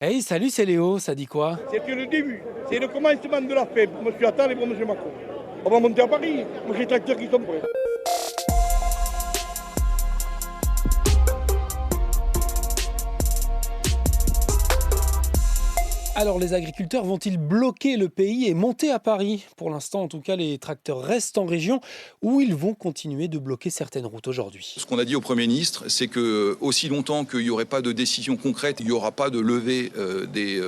Hey, salut, c'est Léo, ça dit quoi? C'est que le début, c'est le commencement de la fête pour M. Attal et pour M. Macron. On va monter à Paris, moi j'ai des tracteurs qui sont prêts. Alors, les agriculteurs vont-ils bloquer le pays et monter à Paris? Pour l'instant, en tout cas, les tracteurs restent en région où ils vont continuer de bloquer certaines routes aujourd'hui. Ce qu'on a dit au Premier ministre, c'est que aussi longtemps qu'il n'y aurait pas de décision concrète, il n'y aura pas de levée des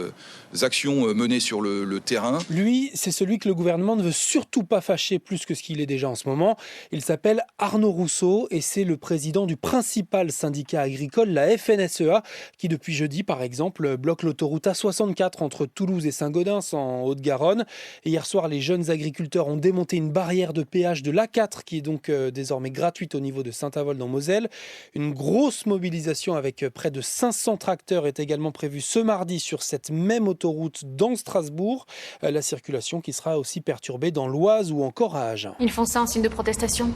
actions menées sur le terrain. Lui, c'est celui que le gouvernement ne veut surtout pas fâcher plus que ce qu'il est déjà en ce moment. Il s'appelle Arnaud Rousseau et c'est le président du principal syndicat agricole, la FNSEA, qui depuis jeudi, par exemple, bloque l'autoroute A64 entre Toulouse et Saint-Gaudens en Haute-Garonne. Et hier soir, les jeunes agriculteurs ont démonté une barrière de péage de l'A4 qui est donc désormais gratuite au niveau de Saint-Avold en Moselle. Une grosse mobilisation avec près de 500 tracteurs est également prévue ce mardi sur cette même autoroute dans Strasbourg. La circulation qui sera aussi perturbée dans l'Oise ou encore à Agen. Ils font ça en signe de protestation.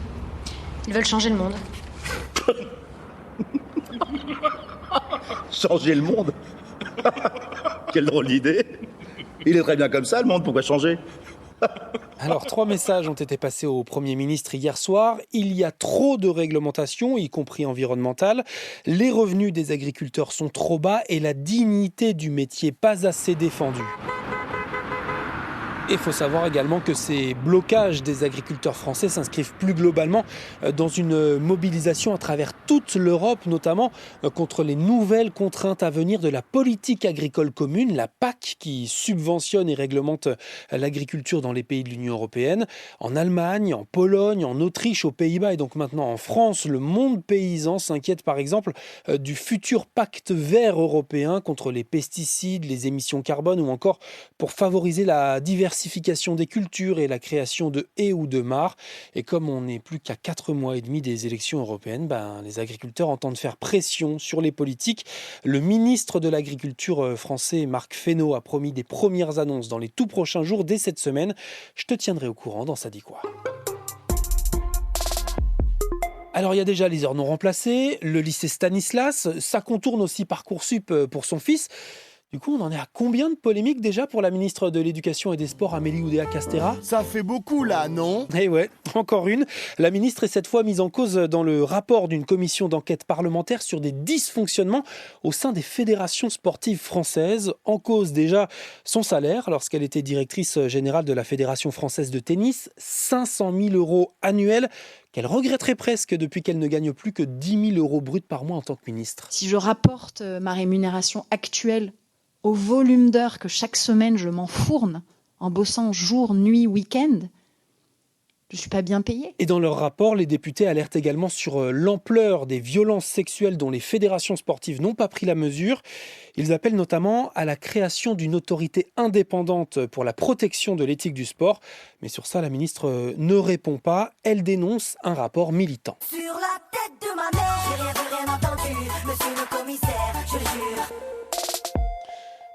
Ils veulent changer le monde. Changer le monde. Quelle drôle d'idée. Il est très bien comme ça, le monde, pourquoi changer? Alors, 3 messages ont été passés au Premier ministre hier soir. Il y a trop de réglementations, y compris environnementales. Les revenus des agriculteurs sont trop bas et la dignité du métier pas assez défendue. Il faut savoir également que ces blocages des agriculteurs français s'inscrivent plus globalement dans une mobilisation à travers toute l'Europe, notamment contre les nouvelles contraintes à venir de la politique agricole commune, la PAC, qui subventionne et réglemente l'agriculture dans les pays de l'Union européenne. En Allemagne, en Pologne, en Autriche, aux Pays-Bas et donc maintenant en France, le monde paysan s'inquiète par exemple du futur pacte vert européen contre les pesticides, les émissions carbone ou encore pour favoriser la diversification des cultures et la création de haies ou de mares. Et comme on n'est plus qu'à 4 mois et demi des élections européennes, les agriculteurs entendent faire pression sur les politiques. Le ministre de l'Agriculture français, Marc Fesneau, a promis des premières annonces dans les tout prochains jours, dès cette semaine. Je te tiendrai au courant dans Ça dit quoi. Alors il y a déjà les heures non remplacées, le lycée Stanislas, ça contourne aussi Parcoursup pour son fils. Du coup, on en est à combien de polémiques déjà pour la ministre de l'Éducation et des Sports, Amélie Oudéa-Castéra? Ça fait beaucoup là, non? Eh ouais, encore une. La ministre est cette fois mise en cause dans le rapport d'une commission d'enquête parlementaire sur des dysfonctionnements au sein des fédérations sportives françaises. En cause déjà son salaire lorsqu'elle était directrice générale de la Fédération française de tennis, 500 000 € annuels qu'elle regretterait presque depuis qu'elle ne gagne plus que 10 000 € bruts par mois en tant que ministre. Si je rapporte ma rémunération actuelle au volume d'heures que chaque semaine je m'enfourne en bossant jour, nuit, week-end, je ne suis pas bien payée. Et dans leur rapport, les députés alertent également sur l'ampleur des violences sexuelles dont les fédérations sportives n'ont pas pris la mesure. Ils appellent notamment à la création d'une autorité indépendante pour la protection de l'éthique du sport. Mais sur ça, la ministre ne répond pas. Elle dénonce un rapport militant. Sur la tête de ma mère, j'ai rien vu, rien entendu, monsieur le commissaire, je le jure.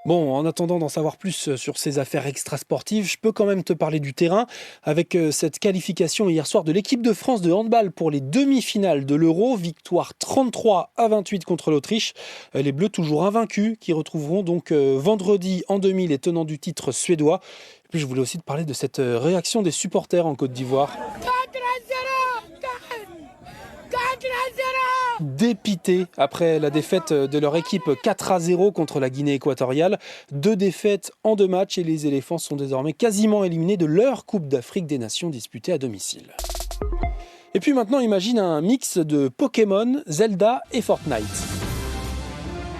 Bon, en attendant d'en savoir plus sur ces affaires extrasportives, je peux quand même te parler du terrain avec cette qualification hier soir de l'équipe de France de handball pour les demi-finales de l'Euro. Victoire 33-28 contre l'Autriche. Les Bleus toujours invaincus qui retrouveront donc vendredi en demi les tenants du titre suédois. Et puis je voulais aussi te parler de cette réaction des supporters en Côte d'Ivoire. Dépités après la défaite de leur équipe 4-0 contre la Guinée équatoriale. 2 défaites en 2 matchs et les éléphants sont désormais quasiment éliminés de leur Coupe d'Afrique des Nations disputée à domicile. Et puis maintenant, imagine un mix de Pokémon, Zelda et Fortnite.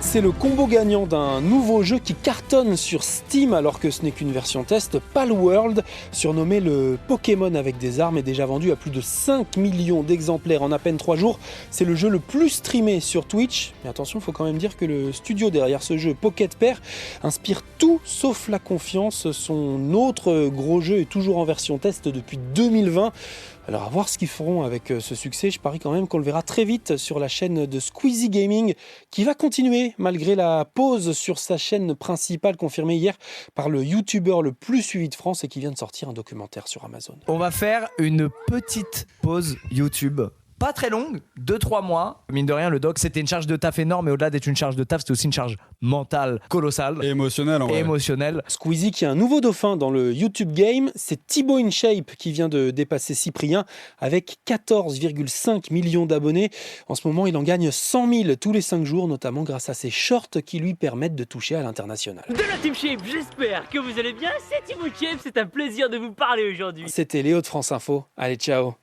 C'est le combo gagnant d'un nouveau jeu qui cartonne sur Steam alors que ce n'est qu'une version test. Palworld, surnommé le Pokémon avec des armes, est déjà vendu à plus de 5 millions d'exemplaires en à peine 3 jours. C'est le jeu le plus streamé sur Twitch. Mais attention, il faut quand même dire que le studio derrière ce jeu, Pocket Pair, inspire tout sauf la confiance. Son autre gros jeu est toujours en version test depuis 2020. Alors à voir ce qu'ils feront avec ce succès, je parie quand même qu'on le verra très vite sur la chaîne de Squeezie Gaming qui va continuer malgré la pause sur sa chaîne principale confirmée hier par le youtubeur le plus suivi de France et qui vient de sortir un documentaire sur Amazon. On va faire une petite pause YouTube pas très longue, 2-3 mois. Mine de rien, le doc, c'était une charge de taf énorme, mais au-delà d'être une charge de taf, c'était aussi une charge mentale colossale. Et émotionnelle, en vrai. Émotionnelle. Squeezie qui a un nouveau dauphin dans le YouTube Game, c'est Thibaut InShape qui vient de dépasser Cyprien avec 14,5 millions d'abonnés. En ce moment, il en gagne 100 000 tous les 5 jours, notamment grâce à ses shorts qui lui permettent de toucher à l'international. De la Team Shape, j'espère que vous allez bien, c'est Thibaut Shape, c'est un plaisir de vous parler aujourd'hui. C'était Léo de France Info, allez ciao.